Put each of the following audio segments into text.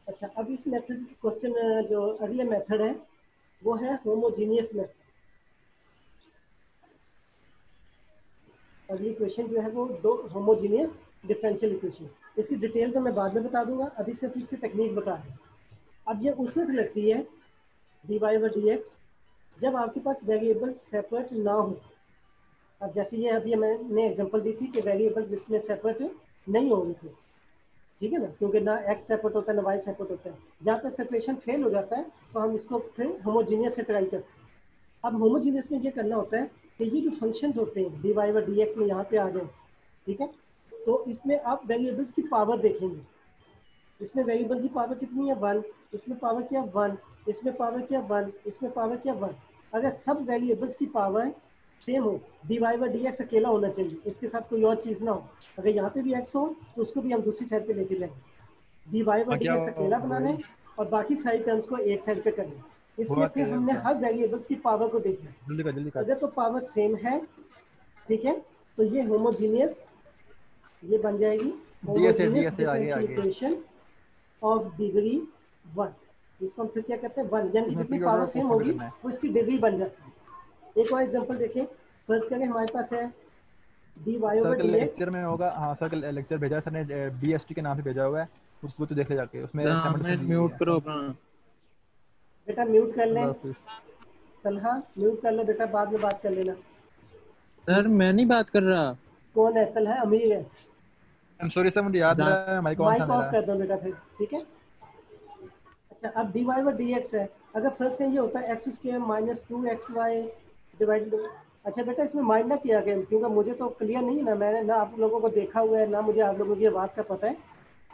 अच्छा, अब इस मेथड क्वेश्चन जो अगले मेथड है वो है होमोजीनियस मेथड। अगली क्वेश्चन जो है वो दो होमोजीनियस डिफरेंशियल इक्वेशन। इसकी डिटेल तो मैं बाद में बता दूंगा, अभी सिर्फ इसकी टेक्निक बता रहे हैं। अब ये उस वक्त लगती है d y by d x जब आपके पास वेरिएबल सेपरेट ना हो। अब जैसे ये अभी मैंने एग्जांपल दी थी कि वेरिएबल जिसमें सेपरेट नहीं होंगे थे, ठीक है ना, क्योंकि ना एक्स सेपरेट होता है ना वाई सेपरेट होता है। जहाँ पर सेपरेशन फेल हो जाता है तो हम इसको फिर होमोजीनियस से ट्राई करते हैं। अब होमोजीनियस में ये करना होता है कि ये जो फंक्शन होते हैं d y by d x में यहाँ पे आ जाए, ठीक है, तो इसमें आप वेरिएबल्स की पावर देखेंगे। इसमें वेरिएबल की पावर कितनी है, 1। इसमें पावर क्या, 1। इसमें पावर क्या, 1। इसमें पावर क्या, 1। अगर सब वेरिएबल्स की पावर सेम हो, d y by d x अकेला होना चाहिए, इसके साथ कोई और चीज़ ना हो। अगर यहाँ पे भी एक्स हो तो उसको भी हम दूसरी साइड पे लेके जाएंगे। डी वाई बाई हाँ डी क्या एक्स अकेला बनाना भाई, है और बाकी सारी टर्म्स को एक साइड पे करना है। इसमें हुआ फिर क्या है हमने बता, हर वेरिएबल्स की पावर को देखना है। जल्दी कर। अगर तो पावर सेम है, ठीक है, तो ये होमोजीनियस, ये बन जाएगी डी होमोजीनियस एस ए आगे डिफरेंशियल आगे। Equation of degree 1। इसको हम फिर क्या कहते हैं, 1, यानी कि इसमें जितनी pre power order same postpone भी होगी करना है। वो इसकी डिग्री बन जाती है। एक और एग्जांपल देखें, फर्स्ट करें हमारे पास है डी वाई सर ओवर के डी एक्स। लेक्चर में होगा, हाँ सर के लेक्चर भेजा है सर ने, बी एस टी के नाम से भेजा हुआ है, उसको तो देख ले जाके, उसमें असाइनमेंट हमें दी हुई म्यूट है। करो अपना। बेटा म्यूट कर अल्लाह लें, हाफिज। तनहा म्यूट कर लो बेटा, बाद में बात कर लेना। सर मैं नहीं बात कर रहा। कौन है, तनहा अमीर है। आई एम सॉरी सर, मुझे याद नहीं जा रहा माइक कौन था माइक ऑफ मेरा। कर दो बेटा फिर, ठीक है। अच्छा, अब d y by d x है। अगर फर्स्ट टाइम ये होता है x square minus 2xy divided. अच्छा बेटा, इसमें माइंड ना किया गया, क्योंकि मुझे तो क्लियर नहीं है ना, मैंने ना आप लोगों को देखा हुआ है ना मुझे आप लोगों की आवाज़ का पता है।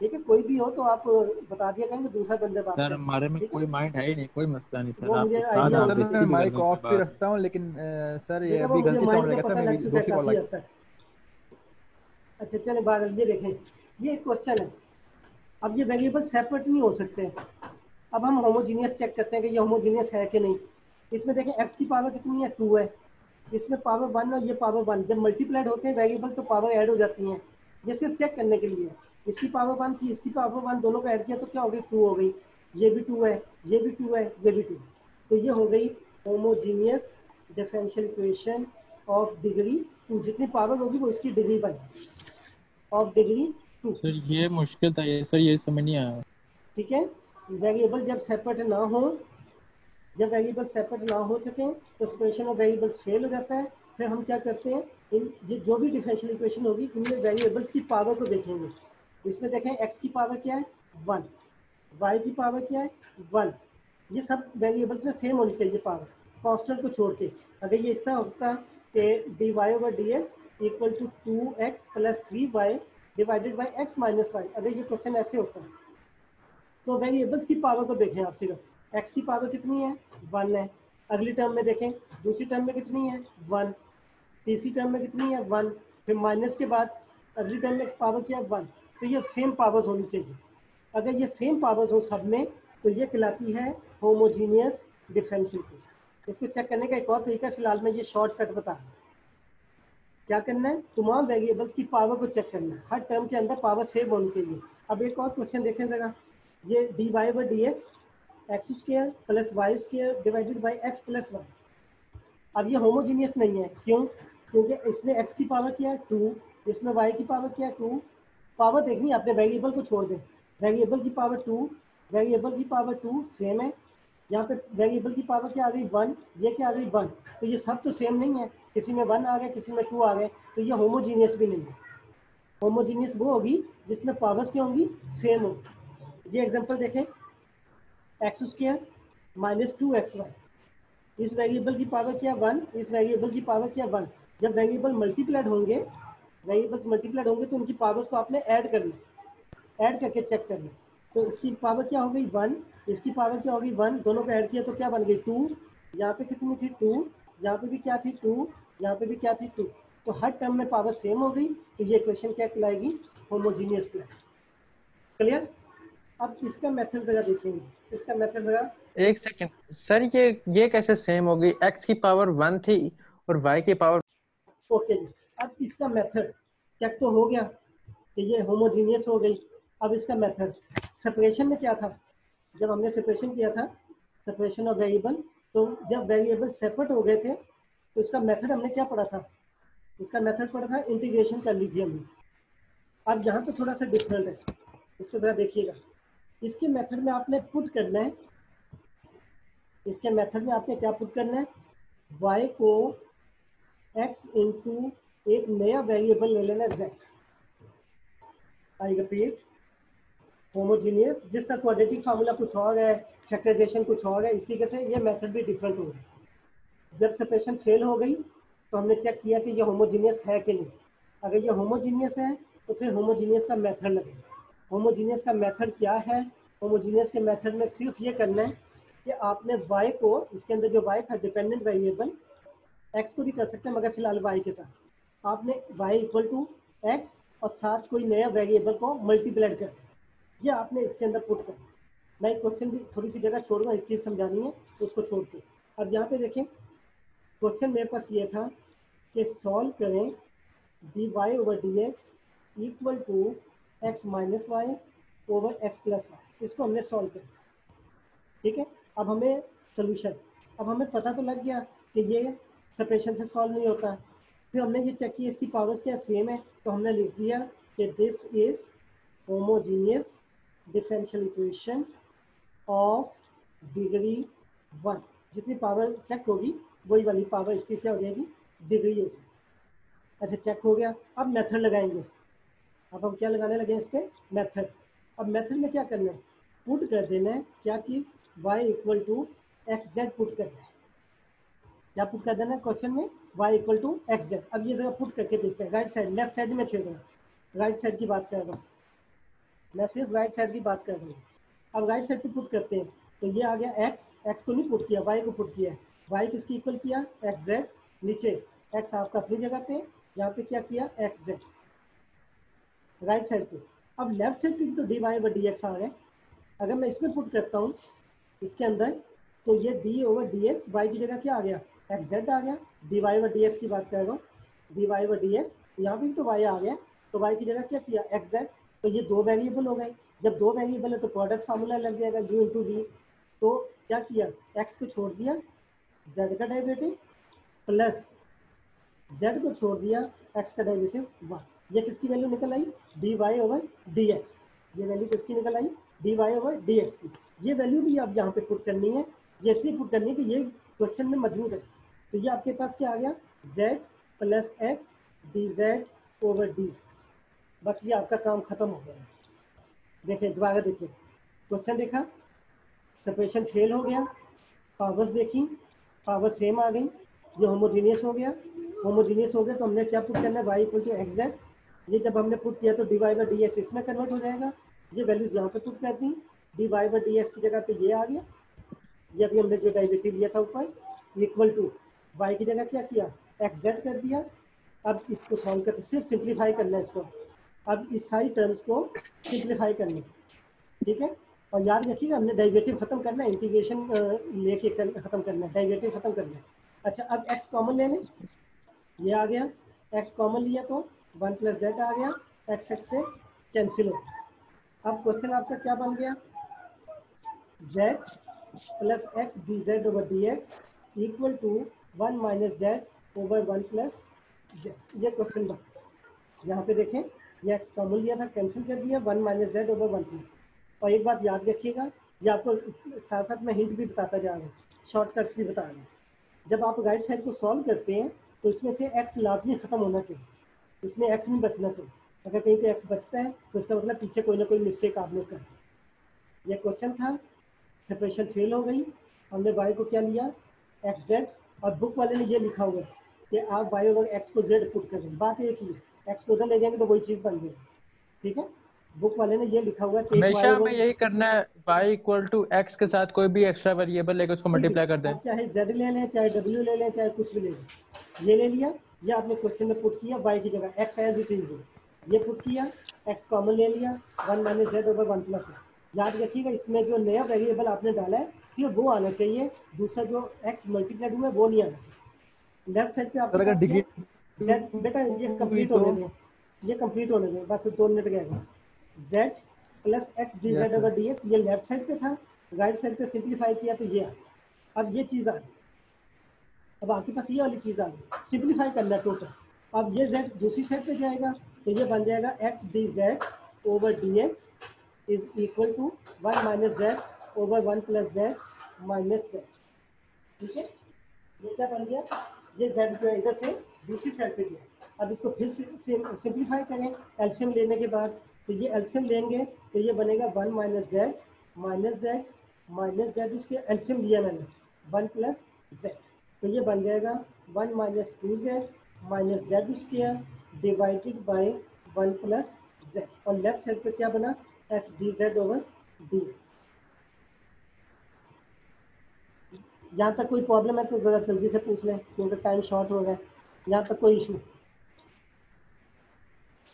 ठीक है, कोई भी हो तो आप बता दिया करेंगे, दूसरा बंदे बात सर कर, हमारे में ठीक है। कोई माइंड है ही नहीं, कोई मसला नहीं सर, वो आपको मुझे था आइडिया ना, हो आप सर मैं चुका है। बेइज्जती भी माइक करने के ऑफ भी बाद। रखता हूँ, लेकिन सर ये बेटा वो अभी मुझे गलती से माइंड ऑन का लगा था, पता मैं भी लग चुका है, दोस्त की कॉल काफ़ी आ हद तक। अच्छा चले बाहर, ये देखें, ये एक क्वेश्चन है। अब ये वेरिएबल सेपरेट नहीं हो सकते। अब हम होमोजीनियस चेक करते हैं कि ये होमोजीनियस है कि नहीं। इसमें देखें एक्स की पावर कितनी है, 2 है। इसमें पावर 1 और ये पावर 1 जब मल्टीप्लाइड होते हैं वेरिएबल तो पावर ऐड हो जाती हैं। ये सिर्फ चेक करने के लिए है। इसकी पावर 1 थी, इसकी पावर 1, दोनों को ऐड किया तो क्या हो गई, 2 हो गई। ये भी 2 है, ये भी 2 है, ये भी 2। तो ये हो गई homogeneous differential equation of degree 2। जितनी पावर होगी वो इसकी डिग्री बन, ऑफ डिग्री 2। सर ये मुश्किल था, ये सर ये समझ नहीं आया। ठीक है, वेरिएबल जब सेपरेट ना हो, जब वेरिएबल सेपरेट ना हो सके तो सेपरेशन ऑफ वेरिएबल्स फेल हो जाता है। फिर हम क्या करते हैं, इन ये जो भी डिफरेंशियल इक्वेशन होगी इनमें वेरिएबल्स की पावर को देखेंगे। इसमें देखें एक्स की पावर क्या है, 1। वाई की पावर क्या है, 1। ये सब वेरिएबल्स में सेम होनी चाहिए पावर, कांस्टेंट को छोड़ के। अगर ये इस तरह होता कि d y over d x equal to 2x plus 3y divided by x minus y, अगर ये क्वेश्चन ऐसे होता है तो वेरिएबल्स की पावर को देखें आप सिर्फ। एक्स की पावर कितनी है, 1 है। अगली टर्म में देखें, दूसरी टर्म में कितनी है, 1। तीसरी टर्म में कितनी है, 1। फिर माइनस के बाद अगली टर्म में पावर क्या है, 1। तो ये सेम पावर्स होनी चाहिए। अगर ये सेम पावर्स हो सब में तो ये कहलाती है होमोजीनियस डिफरेंशियल इक्वेशन। इसको चेक करने का एक और तरीका, फिलहाल मैं ये शॉर्टकट बता रहा हूँ। क्या करना है, तमाम वेरिएबल्स की पावर को चेक करना है, हर टर्म के अंदर पावर सेम होनी चाहिए। अब एक और क्वेश्चन देखें जरा, ये d y by d x square plus y square divided by x plus 1। अब ये होमोजीनियस नहीं है, क्यों, क्योंकि इसमें एक्स की पावर क्या है, 2। इसमें वाई की पावर क्या है, 2। पावर देखनी है आपने, वेरिएबल को छोड़ दें। वेरिएबल की पावर 2, वेरिएबल की पावर 2 सेम है। यहाँ पे वेरिएबल की पावर क्या आ गई, 1। ये क्या आ गई, 1। तो ये सब तो सेम नहीं है, किसी में 1 आ गया, किसी में 2 आ गए, तो ये होमोजीनियस भी नहीं है। होमोजीनियस वो होगी जिसमें पावर्स क्या होंगी, सेम होगी। ये एग्जांपल देखें, एक्स स्क्वायर माइनस 2xy, इस वेरिएबल की पावर क्या, 1। इस वेरिएबल की पावर क्या, 1। जब वेरिएबल मल्टीप्लाइड होंगे, वेरिएबल्स मल्टीप्लाइड होंगे तो उनकी पावर्स को आपने ऐड करना, ऐड करके चेक करना। तो इसकी पावर क्या हो गई, 1। इसकी पावर क्या होगी, 1। दोनों को ऐड किया तो क्या बन गई, 2। यहाँ पे कितनी थी, 2। यहाँ पे भी क्या थी, 2। यहाँ पे भी क्या थी, 2। तो हर टर्म में पावर सेम हो गई, तो ये इक्वेशन क्या कहलाएगी, होमोजीनियस कहलाएगी। क्लियर। अब इसका मेथड जरा देखेंगे, इसका मेथड जरा। एक सेकंड सर, ये कैसे सेम होगी, एक्स की पावर 1 थी और वाई की पावर। ओके जी, अब इसका मेथड चेक तो हो गया कि ये होमोजीनियस हो गई। अब इसका मेथड सेपरेशन में क्या था, जब हमने सेपरेशन किया था, सेपरेशन ऑफ वेरिएबल, तो जब वेरिएबल सेपरेट हो गए थे तो इसका मेथड हमने क्या पढ़ा था, इसका मेथड पढ़ा था इंटीग्रेशन कर लीजिए हमने। अब यहाँ तो थोड़ा सा डिफरेंट है, इसको ज़रा देखिएगा। इसके मेथड में आपने पुट करना है, इसके मेथड में आपने क्या पुट करना है, y को x इंटू एक नया वेरिएबल ले लेना z, आई रिपीट होमोजीनियस, जिसका क्वाड्रेटिक फार्मूला कुछ और है, फैक्टराइजेशन कुछ और है, इस तरीके से ये मेथड भी डिफरेंट हो गया। जब सेपरेशन फेल हो गई तो हमने चेक किया कि ये होमोजीनियस है कि नहीं। अगर ये होमोजीनियस है तो फिर होमोजीनियस का मेथड लगेगा। होमोजीनियस का मेथड क्या है, होमोजीनियस के मेथड में सिर्फ ये करना है कि आपने y को, इसके अंदर जो y था डिपेंडेंट वेरिएबल, x को भी कर सकते हैं मगर फिलहाल y के साथ, आपने y इक्वल टू एक्स और साथ कोई नया वेरिएबल को मल्टीप्लाई कर दिया, ये आपने इसके अंदर पुट करना। मैं क्वेश्चन भी थोड़ी सी जगह छोड़ूंगा, एक चीज़ समझानी है तो उसको छोड़ के। अब यहाँ पे देखें, क्वेश्चन मेरे पास ये था कि सॉल्व करें dy over dx equal to x minus y over x plus y, इसको हमने सॉल्व किया, ठीक है। अब हमें सोल्यूशन, अब हमें पता तो लग गया कि ये सेपरेशन से सॉल्व नहीं होता। फिर हमने ये चेक किया इसकी पावर्स क्या सेम है, तो हमने लिख दिया कि this is homogeneous differential equation of degree 1। जितनी पावर चेक होगी वही वाली पावर इसकी क्या हो जाएगी, डिग्री होगी। अच्छा चेक हो गया, अब मेथड लगाएंगे। अब हम क्या लगाने लगे इस पर, मेथड। अब मेथड में क्या करना है, पुट कर देना है क्या चीज़, y equal to x z put करना है। क्या पुट कर देना है क्वेश्चन में, y equal to x z. अब ये जगह पुट करके देखते हैं, राइट साइड, लेफ्ट साइड में छेड़ रहा हूँ, राइट साइड की बात कर रहा हूँ, मैं सिर्फ राइट साइड की बात कर रहा हूँ। अब राइट साइड पे पुट करते हैं तो ये आ गया x को नहीं पुट किया, y को पुट किया। y किसकी इक्वल किया, एक्स जेड, नीचे x आपका अपनी जगह पे, यहाँ पे क्या किया, एक्स जेड राइट साइड पे। अब लेफ्ट साइड पे तो dy ओवर dx आ गए। अगर मैं इसमें पुट करता हूँ इसके अंदर, तो ये d ओवर dx, y की जगह क्या आ गया, एक्स जेड आ गया। dy ओवर dx की बात कर रहा हूँ, dy ओवर dx, यहाँ पे भी तो y आ गया, तो y की जगह क्या किया, एक्स जेड। तो ये दो वेरिएबल हो गए, जब दो वेरिएबल है तो प्रोडक्ट फार्मूला लग जाएगा u इंटू वी। तो क्या किया, x को छोड़ दिया, z का डेरिवेटिव, प्लस z को छोड़ दिया, x का डेरिवेटिव 1। ये किसकी वैल्यू निकल आई, dy ओवर dx। ये वैल्यू किसकी निकल आई, dy ओवर dx की। ये वैल्यू भी आप यहाँ पे पुट करनी है, ये इसलिए पुट करनी है कि ये क्वेश्चन में मौजूद है। तो ये आपके पास क्या आ गया, z plus x d z over D. बस ये आपका काम खत्म हो गया है। देखिए दोबारा देखिए, क्वेश्चन देखा, सेपरेशन फेल हो गया, पावर्स देखी, पावर सेम आ गई, ये होमोजीनियस हो गया। होमोजीनियस हो गया तो हमने क्या पुट करना है, y equal to x z. ये जब हमने पुट किया तो d y by d x इसमें कन्वर्ट हो जाएगा। ये वैल्यूज यहाँ पे पुट कर दी, d y by d x की जगह पे ये आ गया, ये अभी हमने जो डेरिवेटिव लिया था ऊपर, इक्वल टू y की जगह क्या किया, एक्स जेड कर दिया। अब इसको सॉल्व करके सिर्फ सिंप्लीफाई करना है इसको, अब इस सारी टर्म्स को सिंप्लीफाई करना है, ठीक है। और याद रखिएगा हमने डेरिवेटिव खत्म करना है, इंटीग्रेशन लेके खत्म करना है, डेरिवेटिव खत्म करना है। अच्छा अब x कॉमन ले लें, ये आ गया, x कॉमन लिया तो 1 प्लस जेड आ गया, x x से कैंसिल हो गया। अब क्वेश्चन आपका क्या बन गया, z plus x d z over d x equal to 1 minus z over 1 plus z. ये क्वेश्चन बन गया। यहाँ पे देखें, ये x कॉमन लिया था, कैंसिल कर दिया, 1 माइनस जेड ओवर 1 प्लस। और एक बात याद रखिएगा, ये आपको साथ साथ में हिंट भी बताता जा रहा हूँ, शॉर्टकट्स भी बता रहा हूँ। जब आप राइट साइड को सॉल्व करते हैं तो इसमें से x लाजमी ख़त्म होना चाहिए, इसमें x नहीं बचना चाहिए। अगर कहीं पे x बचता है तो इसका मतलब पीछे कोई ना कोई मिस्टेक आप लोग कर। ये क्वेश्चन था, सेपरेशन फेल हो गई, हमने y को क्या लिया, एक्स जेड, और बुक वाले ने ये लिखा हुआ है कि आप y ओवर x को z पुट कर दें। बात एक ही है, x को उधर ले जाएंगे तो वही चीज़ बन गई, ठीक है। बुक वाले ने ये लिखा हुआ है, हमेशा हमें यही करना है, y इक्वल टू एक्स के साथ कोई भी एक्स्ट्रा वेरिएबल लेकर उसको मल्टीप्लाई कर दें। चाहे z ले लें, चाहे w ले लें, चाहे कुछ भी ले लें। ये ले लिया, ये आपने क्वेश्चन में पुट किया, y की जगह x एज इट इज, ये पुट किया, x कॉमन ले लिया, 1 माइनस जेड ओवर 1 प्लस है। याद रखिएगा इसमें जो नया वेरिएबल आपने डाला है सिर्फ वो आना चाहिए, दूसरा जो x मल्टीप्लाइड हुआ है वो नहीं आना चाहिए। लेफ्ट साइड पे आपके पास डिग्री z, बेटा ये कंप्लीट होने दें, ये कंप्लीट होने दें, बस 2 मिनट गए। z plus x d z over d x, ये लेफ्ट साइड पे था, राइट साइड पे सिंप्लीफाई किया तो ये अब ये चीज़ आ गई, अब आपके पास ये वाली चीज़ आ गई, सिंप्लीफाई करना टोटल। अब ये जेड दूसरी साइड पे जाएगा तो ये बन जाएगा x d z over d x is equal to 1 minus z over 1 plus z minus z. ठीक है, ये क्या बन गया, ये जेड जो है इधर से दूसरी साइड पे गया। अब इसको फिर सिंप्लीफाई करें एलसीएम लेने के बाद, तो ये एलसीएम लेंगे तो ये बनेगा 1 minus Z minus Z minus Z, उसके एलसीएम लिया मैंने 1 प्लस जेड, तो ये बन जाएगा 1 minus 2 Z minus Z square divided by 1 plus Z, और लेफ्ट साइड पे क्या बना x d z over d x. यहाँ तक कोई प्रॉब्लम है तो ज़रा जल्दी से पूछ लें क्योंकि टाइम शॉर्ट हो गया। यहाँ तक कोई इशू,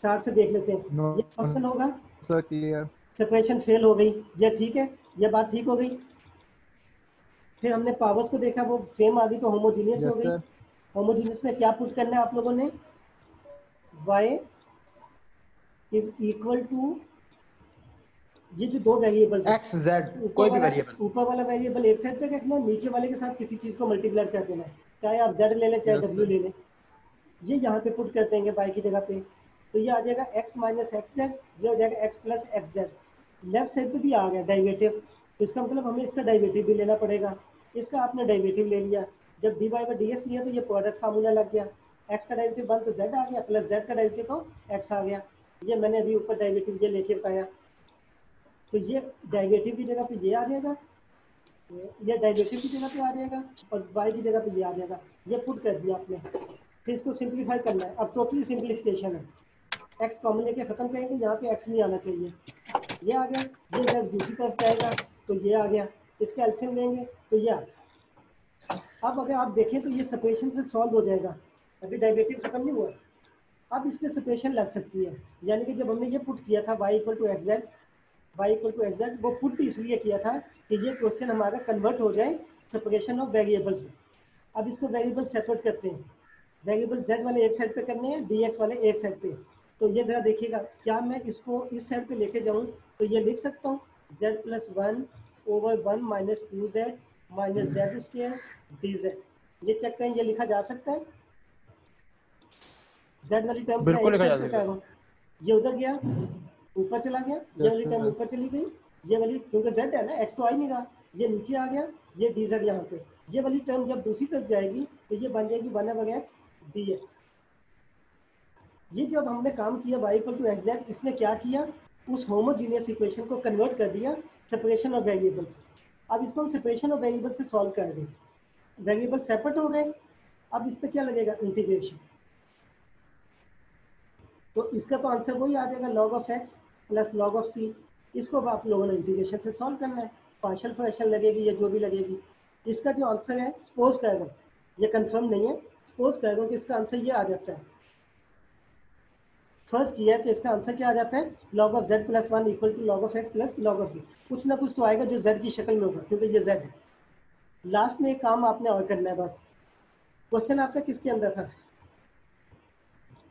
स्टार्ट से देख लेते हैं। ये क्वेश्चन होगा सर क्लियर, सेपरेशन फेल हो गई, ये ठीक है, ये बात ठीक हो गई। फिर हमने पावर्स को देखा, वो सेम आ गई तो होमोजीनियस हो गई। होमोजीनियस में क्या पुट करना है आप लोगों ने, y इज इक्वल टू ये जो दो वेरिएबल एक्स जेड कोई भी वेरिएबल, ऊपर वाला वेरिएबल एक साइड पे रखना है, नीचे वाले के साथ किसी चीज को मल्टीप्लाई कर देना है, चाहे आप z ले लें चाहे w ले लें। ये यहाँ पे पुट कर देंगे y की जगह पे, तो ये आ जाएगा x माइनस एक्स जेड, ये हो जाएगा x plus x Z. Left side पे भी आ गया डेरिवेटिव, तो इसका मतलब हमें इसका डेरिवेटिव भी लेना पड़ेगा। इसका आपने डेरिवेटिव ले लिया, जब dy बाई डी एक्स लिया तो ये प्रोडक्ट फार्मूला लग गया, x का डेरिवेटिव 1 तो z आ गया प्लस z का डेरिवेटिव तो x आ गया। ये मैंने अभी ऊपर डेरिवेटिव ये लेके बताया, तो ये डेरिवेटिव की जगह पे ये आ जाएगा, ये डेरिवेटिव की जगह पे आ जाएगा और y की जगह पे ये आ जाएगा, ये पुट कर दिया आपने। फिर इसको सिंप्लीफाई करना है, अब टोटली सिंप्लीफिकेशन है, x कॉमन लेके खत्म करेंगे, यहाँ पे x नहीं आना चाहिए, ये आ गया। ये जब दूसरी तरफ जाएगा तो ये आ गया, इसके एलसीएम लेंगे तो ये आ गया। अब अगर आप देखें तो ये सेपरेशन से सॉल्व हो जाएगा, अभी डेरिवेटिव खत्म नहीं हुआ, अब इसमें सेपरेशन लग सकती है। यानी कि जब हमने ये पुट किया था y equal to x z, y equal to x z, वो पुट इसलिए किया था कि ये क्वेश्चन हमारा कन्वर्ट हो जाए सेपरेशन ऑफ वेरिएबल्स में। अब इसको वेरिएबल सेपरेट करते हैं, वेरिएबल z वाले एक साइड पे करने हैं, dx वाले एक साइड पे। तो ये जरा देखिएगा, क्या मैं इसको इस साइड पे लेके जाऊँ तो ये लिख सकता हूँ z plus 1 over 1 minus 2z minus Z square dz। ये चेक करें, ये लिखा जा सकता है, z वाली टर्म बिल्कुल लिखा जा सकता है। ये उधर गया, ऊपर चला गया, ये वाली टर्म ऊपर चली गई, ये वाली क्योंकि z है ना, x तो आ ही नहीं रहा, ये नीचे आ गया, ये dz यहाँ पे। ये वाली टर्म जब दूसरी तरफ जाएगी तो ये बन जाएगी 1 ओवर x dx। ये जब हमने काम किया y equal to x z, इसने क्या किया, उस होमोजीनियस इक्वेशन को कन्वर्ट कर दिया सेपरेशन ऑफ वेरिएबल से। अब इसको हम सेपरेशन ऑफ वेरिएबल से सॉल्व कर दें, वेरिएबल सेपरेट हो गए, अब इस पर क्या लगेगा इंटीग्रेशन, तो इसका तो आंसर वही आ जाएगा log of x plus log of c। इसको अब आप लोगों ने इंटीग्रेशन से सॉल्व करना है, पार्शियल फ्रैक्शन लगेगी या जो भी लगेगी। इसका जो आंसर है, सपोज कर दो, ये कंफर्म नहीं है, सपोज कर दो कि इसका आंसर ये आ जाता है, फर्स्ट किया है तो इसका आंसर क्या आ जाता है, log of z plus 1 equal to log of x plus log of c। कुछ ना कुछ तो आएगा जो z की शक्ल में होगा क्योंकि ये z है। लास्ट में एक काम आपने और करना है बस, क्वेश्चन आपका किसके अंदर था,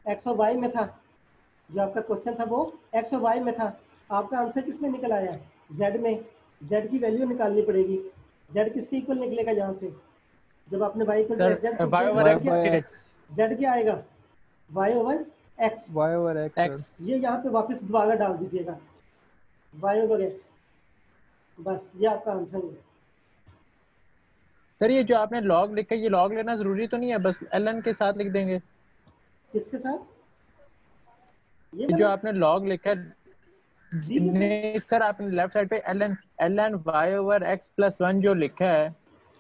x और y में था, जो आपका क्वेश्चन था वो x और y में था, आपका आंसर किस में निकल आया, z में। z की वैल्यू निकालनी पड़ेगी, z किसके इक्वल निकलेगा यहाँ से, जब आपने y इक्वल टू z क्या आएगा, y ओवर x। ये यहाँ पे वापस दोबारा डाल दीजिएगा y ओवर x, बस ये आपका आंसर है। सर ये जो आपने लॉग लिखा है, ये लॉग लेना जरूरी तो नहीं है, बस ln के साथ लिख देंगे। किसके साथ, ये जो आपने लॉग लिखा है, नहीं सर आपने लेफ्ट साइड पे ln y over x plus 1 जो लिखा है,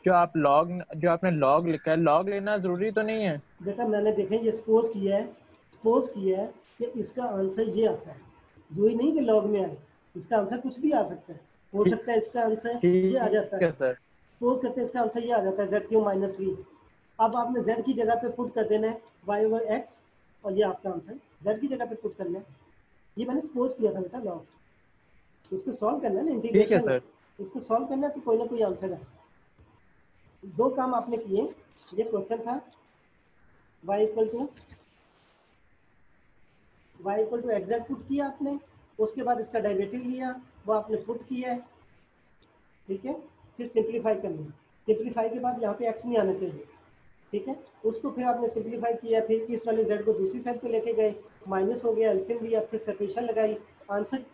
जो आपने लॉग लिखा है, लॉग लेना जरूरी तो नहीं है। बेटा मैंने देखें ये सपोज किया है कि इसका आंसर ये आता है, जरूरी नहीं कि लॉग में आए, इसका आंसर कुछ भी आ सकता है, हो सकता है इसका आंसर ये आ जाता है, सपोज करते हैं इसका आंसर ये आ जाता है z क्यू माइनस 3। अब आपने z की जगह पे पुट कर देना है y ओवर x, और ये आपका आंसर z की जगह पे पुट करना है। ये मैंने सपोज किया था बेटा लॉग, इसको सॉल्व करना है ना, इंटीग्रेशन इसको सॉल्व करना है तो कोई ना कोई आंसर है। दो काम आपने किए, ये क्वेश्चन था y equal to x z put किया आपने, उसके बाद इसका डेरिवेटिव लिया, वो आपने पुट किया है, ठीक है। फिर सिंप्लीफाई करना, सिंप्लीफाई के बाद यहाँ पे एक्स नहीं आना चाहिए, ठीक है। उसको फिर आपने सिंप्लीफाई किया, फिर इस वाले जेड को दूसरी साइड पे लेके गए, माइनस हो गया, एलसीएम लिया, फिर सेपरेशन लगाई, आंसर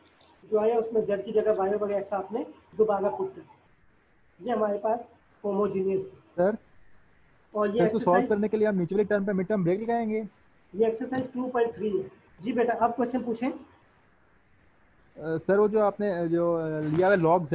जो आया उसमें जेड की जगह वाई ओवर एक्स आपने दोबारा पुट कर। ये हमारे पास होमोजीनियस सर और ये इसको सॉल्व एक्सरसाइज, करने के लिए हम नीचे वाली टर्म पे मिड टर्म ब्रेक लगाएंगे। ये एक्सरसाइज 2.3 है। जी बेटा आप क्वेश्चन पूछें। सर वो जो आपने जो लिया है लॉग